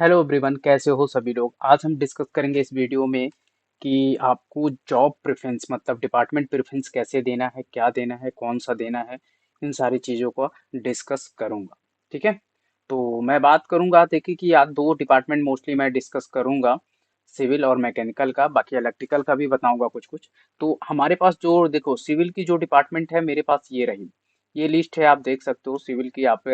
Hello everyone, कैसे हो सभी लोग। आज हम डिस्कस करेंगे इस वीडियो में कि आपको जॉब प्रेफरेंस मतलब डिपार्टमेंट प्रेफरेंस कैसे देना है, क्या देना है, कौन सा देना है। इन सारी चीज़ों को डिस्कस करूंगा। ठीक है। तो मैं बात करूंगा, देखिए कि आज दो डिपार्टमेंट मोस्टली मैं डिस्कस करूंगा, सिविल और मैकेनिकल का। बाकी इलेक्ट्रिकल का भी बताऊंगा कुछ कुछ। तो हमारे पास जो देखो सिविल की जो डिपार्टमेंट है मेरे पास ये रही। ये लिस्ट है, आप देख सकते हो सिविल की। आप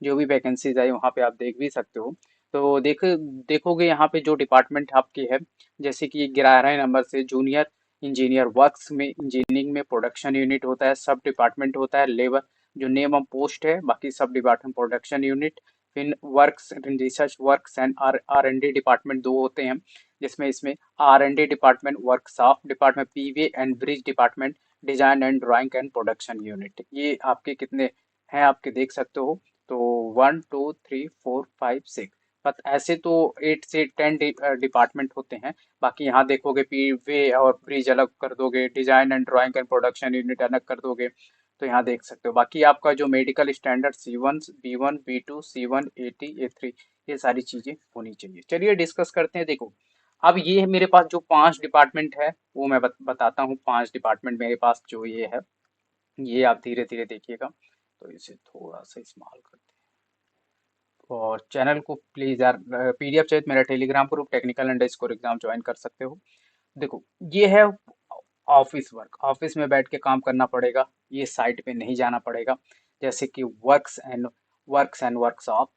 जो भी वैकेंसीज है वहाँ पे आप देख भी सकते हो। तो देखोगे यहाँ पे जो डिपार्टमेंट आपकी है, जैसे कि 11 नंबर से जूनियर इंजीनियर वर्क्स में, इंजीनियरिंग में प्रोडक्शन यूनिट होता है, सब डिपार्टमेंट होता है, लेबर जो नेम ऑफ पोस्ट है, बाकी सब डिपार्टमेंट प्रोडक्शन यूनिट। फिर works research works and R N D department दो होते हैं, जिसमें इसमें R N D department, workshop department, P way and bridge department, design and drawing and production unit. ये आपके कितने हैं आपके देख सकते हो। तो 1 2 3 4 5 6, बट ऐसे तो 8 से 10 डिपार्टमेंट होते हैं। बाकी यहाँ देखोगे पीवे और ब्रिज अलग कर दोगे, design and drawing and production unit अलग कर दोगे। तो यहाँ देख सकते हो। बाकी आपका जो medical standard C1 B1 B2 C1 A2 A3, ये सारी चीजें होनी चाहिए। चलिए डिस्कस करते हैं। देखो, अब ये है मेरे पास जो 5 डिपार्टमेंट है, वो मैं बताता हूँ। 5 डिपार्टमेंट मेरे पास जो ये है, ये आप धीरे धीरे देखिएगा। तो इसे थोड़ा सा स्मॉल करते हैं। और चैनल को प्लीज यार, पीडीएफ चाहिए तो मेरा Telegram group technical underscore exam join कर सकते हो। देखो, ये है ऑफिस वर्क। ऑफिस में बैठ के काम करना पड़ेगा, ये साइट पे नहीं जाना पड़ेगा। जैसे कि works and workshop,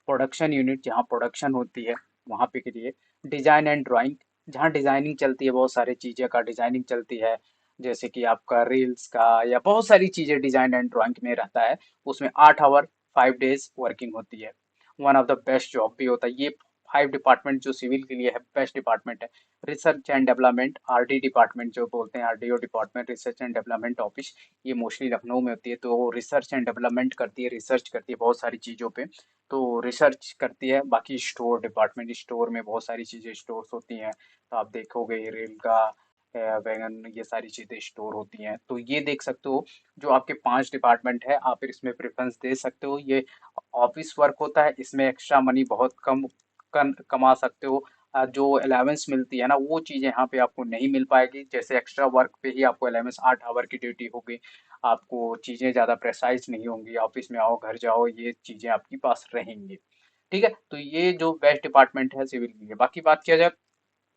production unit जहाँ प्रोडक्शन होती है वहाँ पे के लिए, डिजाइन एंड ड्राइंग जहाँ डिजाइनिंग चलती है, बहुत सारी चीज़ें का डिजाइनिंग चलती है। जैसे कि आपका रील्स का या बहुत सारी चीज़ें डिजाइन एंड ड्राइंग में रहता है। उसमें 8 आवर 5 डेज वर्किंग होती है। One of the best job भी होता है ये। 5 डिपार्टमेंट जो सिविल के लिए है, बेस्ट डिपार्टमेंट है। Research and development, RD department जो बोलते हैं, RDO department, research and development office, ये मोस्टली लखनऊ में होती है। तो वो रिसर्च एंड डेवलपमेंट करती है, रिसर्च करती है बहुत सारी चीज़ों पे। तो रिसर्च करती है। बाकी स्टोर डिपार्टमेंट, स्टोर में बहुत सारी चीज़ें स्टोर्स होती हैं। तो आप देखोगे रेल का वैगन, ये सारी चीज़ें स्टोर होती हैं। तो ये देख सकते हो जो आपके 5 डिपार्टमेंट है, आप इसमें प्रेफरेंस दे सकते हो। ये ऑफिस वर्क होता है, इसमें एक्स्ट्रा मनी बहुत कम कमा सकते हो। जो अलाउंस मिलती है ना, वो चीज़ें यहाँ पे आपको नहीं मिल पाएगी। जैसे एक्स्ट्रा वर्क पे ही आपको अलाउंस, 8 आवर की ड्यूटी होगी, आपको चीज़ें ज़्यादा प्रेसाइज नहीं होंगी। ऑफिस में आओ घर जाओ, ये चीज़ें आपके पास रहेंगी। ठीक है। तो ये जो बेस्ट डिपार्टमेंट है सिविल की है। बाकी बात किया जाए,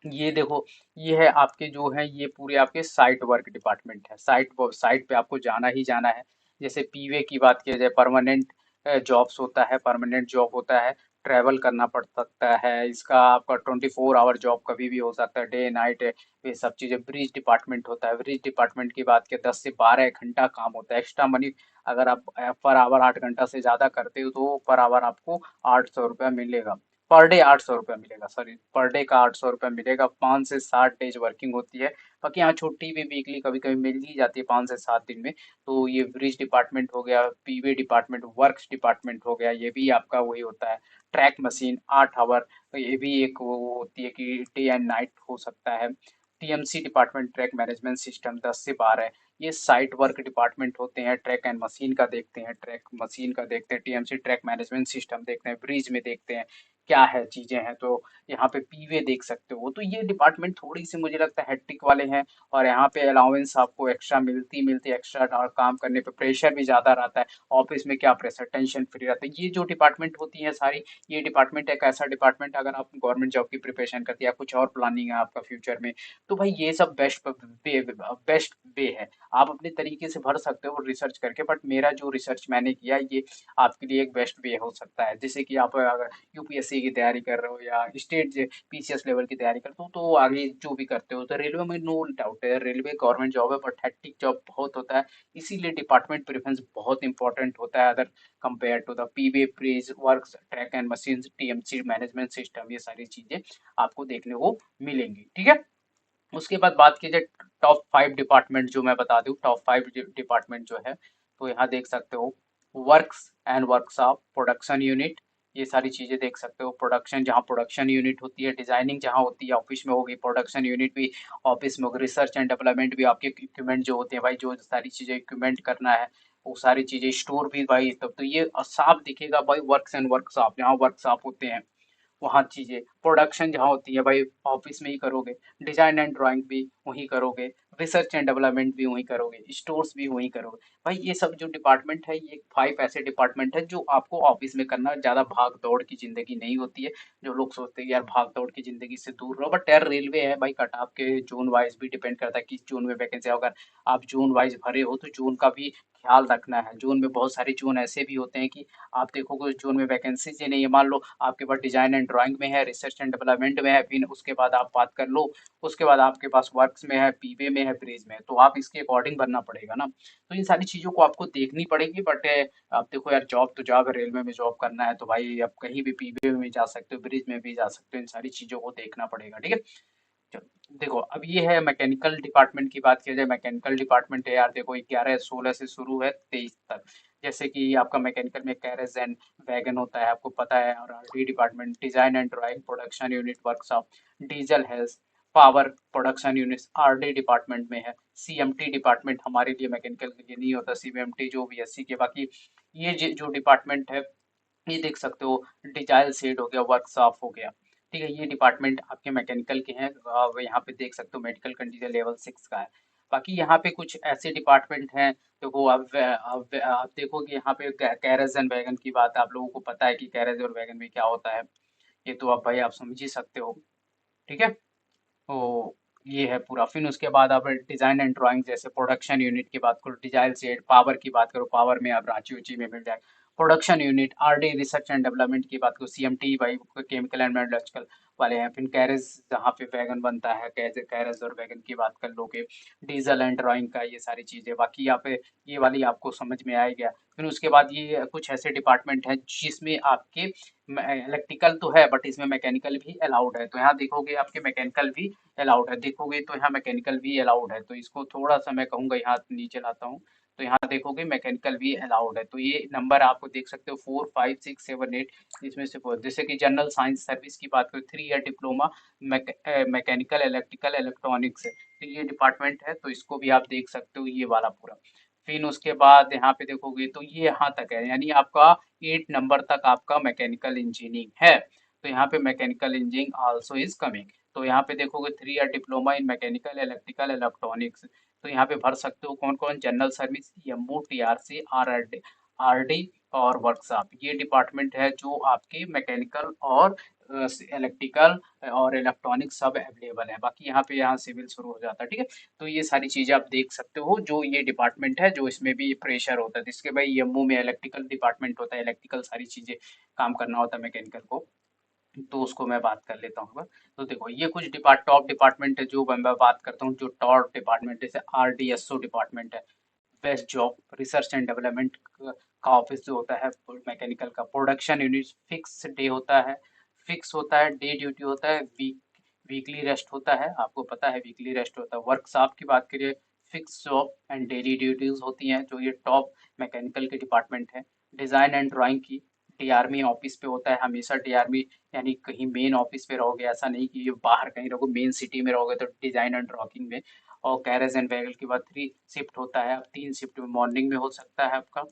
ये देखो, ये है आपके जो है, ये पूरे आपके साइट वर्क डिपार्टमेंट है। साइट पे आपको जाना ही जाना है। जैसे पीवे की बात किया जाए, परमानेंट जॉब्स होता है, परमानेंट जॉब होता है। ट्रैवल करना पड़ सकता है, इसका आपका 24 आवर जॉब कभी भी हो सकता है, डे नाइट, ये सब चीज़ें। ब्रिज डिपार्टमेंट होता है। ब्रिज डिपार्टमेंट की बात किया, 10 से 12 घंटा काम होता है, एक्स्ट्रा मनी। अगर आप पर आवर 8 घंटा से ज़्यादा करते हो तो पर आवर आपको 800 रुपया मिलेगा। पर डे 800 रुपया मिलेगा, सॉरी, पर डे का 800 रुपया मिलेगा। 5 से 7 डेज वर्किंग होती है। बाकी यहाँ छुट्टी भी वीकली कभी कभी मिल ही जाती है, 5 से 7 दिन में। तो ये ब्रिज डिपार्टमेंट हो गया, पीवे डिपार्टमेंट, वर्क्स डिपार्टमेंट हो गया, ये भी आपका वही होता है। ट्रैक मशीन 8 आवर, तो ये भी एक वो होती है कि डे एंड नाइट हो सकता है। TMC department, track management system, 10 से 12। ये साइट वर्क डिपार्टमेंट होते हैं। ट्रैक एंड मशीन का देखते हैं, ट्रैक मशीन का देखते हैं, टीएमसी ट्रैक मैनेजमेंट सिस्टम देखते हैं, ब्रिज में देखते हैं क्या है चीजें हैं। तो यहाँ पे पीवे देख सकते हो। तो ये डिपार्टमेंट थोड़ी सी मुझे लगता है हेक्टिक वाले हैं। और यहाँ पे अलाउंस आपको एक्स्ट्रा मिलती मिलती एक्स्ट्रा, और काम करने पे प्रेशर भी ज्यादा रहता है। ऑफिस में क्या प्रेशर, टेंशन फ्री रहता है। ये जो डिपार्टमेंट होती है सारी, ये डिपार्टमेंट एक ऐसा डिपार्टमेंट, अगर आप गवर्नमेंट जॉब की प्रिपरेशन करती है, कुछ और प्लानिंग है आपका फ्यूचर में, तो भाई ये सब बेस्ट वे है। आप अपने तरीके से भर सकते हो रिसर्च करके, बट मेरा जो रिसर्च मैंने किया, ये आपके लिए एक बेस्ट वे हो सकता है। जैसे कि आप अगर यूपीएससी की तैयारी कर रहे हो या स्टेट पीसीएस लेवल की तैयारी करते हो, तो आगे जो भी करते हो, तो रेलवे में नो डाउट है, रेलवे गवर्नमेंट जॉब है, बट हैट्रिक जॉब बहुत होता है। इसीलिए डिपार्टमेंट प्रेफरेंस बहुत इंपॉर्टेंट होता है, other compare to the P way, प्रेज, works, track and machine, TMC management system, ये सारी चीजें आपको देखने को मिलेंगी। ठीक है। उसके बाद बात की जाए टॉप 5 डिपार्टमेंट, जो मैं बता दूं टॉप 5 डिपार्टमेंट जो है, तो यहाँ देख सकते हो works and workshop, production unit, ये सारी चीजें देख सकते हो। प्रोडक्शन जहाँ प्रोडक्शन यूनिट होती है, डिजाइनिंग जहाँ होती है ऑफिस में होगी, प्रोडक्शन यूनिट भी ऑफिस में होगी। रिसर्च एंड डेवलपमेंट भी आपके इक्विपमेंट जो होते हैं भाई, जो सारी चीजें इक्विपमेंट करना है, वो सारी चीजें स्टोर भी भाई। तब तो ये साफ दिखेगा भाई, वर्क्स एंड वर्कशॉप जहाँ वर्कशॉप होते हैं। वहाँ चीजें प्रोडक्शन जहाँ होती है भाई ऑफिस में ही करोगे, डिजाइन एंड ड्राइंग भी वहीं करोगे, रिसर्च एंड डेवलपमेंट भी वहीं करोगे, स्टोर्स भी वहीं करोगे। भाई ये सब जो डिपार्टमेंट है ये 5 ऐसे डिपार्टमेंट है जो आपको ऑफिस में करना, ज्यादा भाग दौड़ की जिंदगी नहीं होती है। जो लोग सोचते हैं यार भाग दौड़ की जिंदगी से दूर रहो, बट यार रेलवे है भाई, कट ऑफ के जोन वाइज भी डिपेंड करता है किस जोन में वैकेंसी है। अगर आप जोन वाइज भरे हो तो जोन का भी ख्याल रखना है। जोन में बहुत सारे जोन ऐसे भी होते हैं कि आप देखोगे उस जोन में वैकेंसी ही नहीं है। मान लो आपके पास डिजाइन एंड ड्राइंग में है, रिसर्च एंड डेवलपमेंट में है, फिर उसके बाद आप बात कर लो, उसके बाद आपके पास वर्क्स में है, पीवे में है, ब्रिज में है, तो आप इसके अकॉर्डिंग भरना पड़ेगा ना। तो इन सारी चीजों को आपको देखनी पड़ेगी। बट आप देखो यार जॉब तो जॉब है, रेलवे में जॉब करना है तो भाई आप कहीं भी पीवे में जा सकते हो, ब्रिज में भी जा सकते हो, इन सारी चीजों को देखना पड़ेगा, ठीक है। चलो देखो अब ये है मैकेनिकल डिपार्टमेंट की बात की जाए। मैकेनिकल डिपार्टमेंट है यार, देखो 11-16 से शुरू है 23 तक। जैसे कि आपका मैकेनिकल में कैरेज एंड वैगन होता है, आपको पता है। और RD department design and drawing production unit workshop, diesel health, power production unit RD department में है। सीएमटी डिपार्टमेंट हमारे लिए मैकेनिकल के लिए नहीं होता, सीएमटी जो बीएससी के। बाकी ये जो डिपार्टमेंट है ये देख सकते हो, डिजाइल सेट हो गया, वर्कशॉप हो गया, ठीक है। ये डिपार्टमेंट आपके मैकेनिकल के हैं। यहाँ पे देख सकते हो मेडिकल कंडीशन लेवल 6 का है। बाकी यहाँ पे कुछ ऐसे डिपार्टमेंट हैं, देखो आप देखोगे यहाँ पे कैरेज एंड वैगन की बात है। आप लोगों को पता है कि कैरेज और वैगन में क्या होता है, ये तो आप भाई आप समझ ही सकते हो, ठीक है। तो ये है पूरा। फिर उसके बाद आप डिजाइन एंड ड्राइंग जैसे प्रोडक्शन यूनिट की बात करो, डिजाइन सेट, पावर की बात करो, पावर में आप रांची उची में मिल जाए। Production unit, RD research and development की बात करो, सीएमटी भाई केमिकल एंड मेटलर्जिकल वाले हैं। फिर कैरेज जहाँ पे वैगन बनता है, कैसे कैरेज और वैगन की बात कर लोगे, डीजल एंड ड्राइंग का ये सारी चीजें। बाकी यहाँ पे ये वाली आपको समझ में आ ही गया। फिर उसके बाद ये कुछ ऐसे डिपार्टमेंट हैं जिसमें आपके इलेक्ट्रिकल तो है बट इसमें मैकेनिकल भी अलाउड है। तो यहाँ देखोगे आपके मैकेनिकल भी अलाउड है, देखोगे तो यहाँ मैकेनिकल भी अलाउड है। तो इसको थोड़ा सा मैं कहूँगा यहाँ नीचे लाता हूँ, तो यहाँ देखोगे मैकेनिकल भी अलाउड है। तो ये नंबर आपको देख सकते हो 4, 5, 6, 7, 8, इसमें से जैसे कि जनरल साइंस सर्विस की बात करें, 3 year diploma mechanical electrical electronics है, तो ये डिपार्टमेंट है, तो इसको भी आप देख सकते हो ये वाला पूरा। फिर उसके बाद यहाँ पे देखोगे तो ये यहाँ तक है, यानी आपका 8 नंबर तक आपका मैकेनिकल इंजीनियरिंग है। तो यहाँ पे mechanical engineering also is coming. तो यहाँ पे देखोगे 3 year diploma in mechanical electrical electronics. तो यहाँ पे भर सकते हो कौन कौन, general service, MO, TRC, RD, RD और वर्कशॉप। ये डिपार्टमेंट है जो आपके मैकेनिकल और इलेक्ट्रिकल और इलेक्ट्रॉनिक सब अवेलेबल है। बाकी यहाँ पे यहाँ सिविल शुरू हो जाता है, ठीक है। तो ये सारी चीजें आप देख सकते हो जो ये डिपार्टमेंट है, जो इसमें भी प्रेशर होता है। जिसके भाई एमओ में इलेक्ट्रिकल डिपार्टमेंट होता है, इलेक्ट्रिकल सारी चीजें काम करना होता है मैकेनिकल को, तो उसको मैं बात कर लेता हूँ। तो देखो ये कुछ टॉप डिपार्टमेंट है जो मैं बात करता हूँ, जो टॉप डिपार्टमेंट जैसे आरडीएसओ डिपार्टमेंट है, best job research and development का ऑफिस जो होता है मैकेनिकल का। प्रोडक्शन यूनिट फिक्स डे होता है, फिक्स होता है, डे ड्यूटी होता है, वीकली रेस्ट होता है, आपको पता है वीकली रेस्ट होता है। वर्कशॉप की बात करिए, fix job and daily duties होती हैं, जो ये टॉप मैकेनिकल के डिपार्टमेंट है। डिजाइन एंड ड्राइंग की डीआरमी ऑफिस पे होता है हमेशा। डीआरमी यानी कहीं मेन ऑफिस पे रहोगे, ऐसा नहीं कि ये बाहर कहीं रहोगे, मेन सिटी में रहोगे तो डिजाइन एंड ड्राइंग में। और कैरेज एंड वैगल के बाद 3 शिफ्ट होता है। अब 3 शिफ्ट में मॉर्निंग में हो सकता है आपका,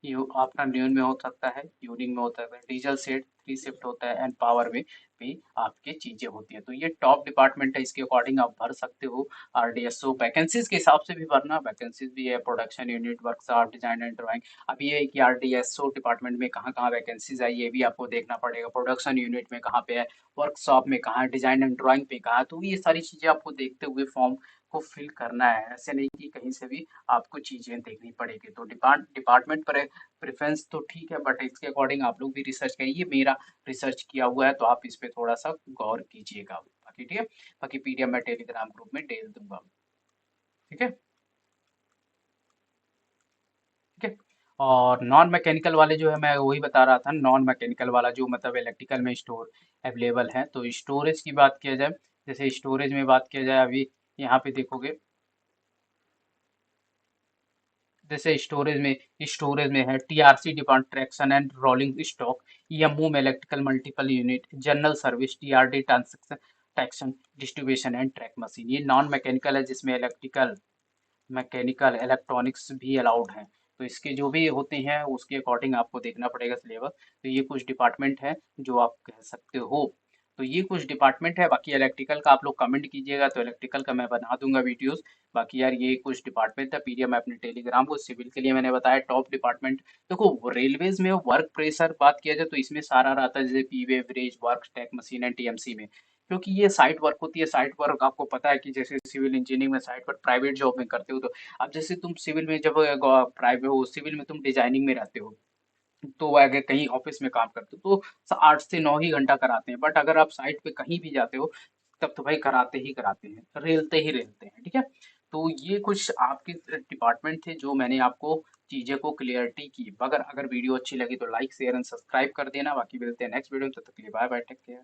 यू आफ्टरनून में हो सकता है, इवनिंग में हो सकता है। डीजल सेट 3 शिफ्ट होता है एंड पावर में भी आपकी चीजें होती है। तो ये टॉप डिपार्टमेंट है, इसके अकॉर्डिंग आप भर सकते हो। आरडीएसओ वैकेंसीज के हिसाब से भी भरना, वैकेंसीज भी है, production unit, workshop, design and drawing. अब ये है कि आरडीएसओ डिपार्टमेंट में कहाँ कहाँ वैकेंसीज आई, ये भी आपको देखना पड़ेगा। प्रोडक्शन यूनिट में कहाँ पे है, वर्कशॉप में कहाँ है, डिजाइन एंड ड्राइंग पे कहाँ है। तो ये सारी चीजें आपको देखते हुए फॉर्म को फिल करना है। ऐसे नहीं कि कहीं से भी आपको चीजें देखनी पड़ेगी। तो डिपार्टमेंट पर प्रेफरेंस तो ठीक है, बट इसके अकॉर्डिंग आप लोग भी रिसर्च करिए। मेरा रिसर्च किया हुआ है तो आप इस पे थोड़ा सा गौर कीजिएगा। बाकी ठीक है, बाकी पीडीएफ मैं टेलीग्राम ग्रुप में भेज दूंगा, ठीक है, ठीक है। और नॉन मैकेनिकल वाले जो है मैं वही बता रहा था, नॉन मैकेनिकल वाला जो मतलब इलेक्ट्रिकल में स्टोर अवेलेबल है। तो स्टोरेज की बात किया जाए, जैसे स्टोरेज में बात किया जाए, अभी यहाँ पे देखोगे जैसे स्टोरेज में है TRC depart traction and rolling stock, EMU में electrical multiple unit, general service, TRD transaction traction distribution and track machine. ये नॉन मैकेनिकल है जिसमें इलेक्ट्रिकल मैकेनिकल इलेक्ट्रॉनिक्स भी अलाउड हैं। तो इसके जो भी होते हैं उसके अकॉर्डिंग आपको देखना पड़ेगा सिलेबस। तो ये कुछ डिपार्टमेंट है जो आप कह सकते हो। तो ये कुछ डिपार्टमेंट है, बाकी इलेक्ट्रिकल का आप लोग कमेंट कीजिएगा तो इलेक्ट्रिकल का मैं बना दूंगा वीडियोस। बाकी यार ये कुछ डिपार्टमेंट था, पीडीएफ मैं अपने टेलीग्राम को, सिविल के लिए मैंने बताया टॉप डिपार्टमेंट। देखो रेलवेज में वर्क प्रेशर बात किया जाए तो इसमें सारा रहता है, जैसे P way, bridge, work, stack machine and TMC में, क्योंकि ये साइट वर्क होती है। साइट वर्क आपको पता है कि जैसे सिविल इंजीनियरिंग में साइट वर्क प्राइवेट जॉब में करते हो, तो अब जैसे तुम सिविल में जब प्राइवेट हो, सिविल में तुम डिजाइनिंग में रहते हो, तो वो अगर कहीं ऑफिस में काम करते हो तो 8 से 9 ही घंटा कराते हैं। बट अगर आप साइट पे कहीं भी जाते हो तब तो भाई कराते ही कराते हैं, रेलते ही रेलते हैं, ठीक है। तो ये कुछ आपके डिपार्टमेंट थे जो मैंने आपको चीजें को क्लियरिटी की। अगर अगर वीडियो अच्छी लगी तो लाइक शेयर एंड सब्सक्राइब कर देना। बाकी मिलते हैं नेक्स्ट वीडियो में, तब तक के लिए बाय बाय, टेक केयर।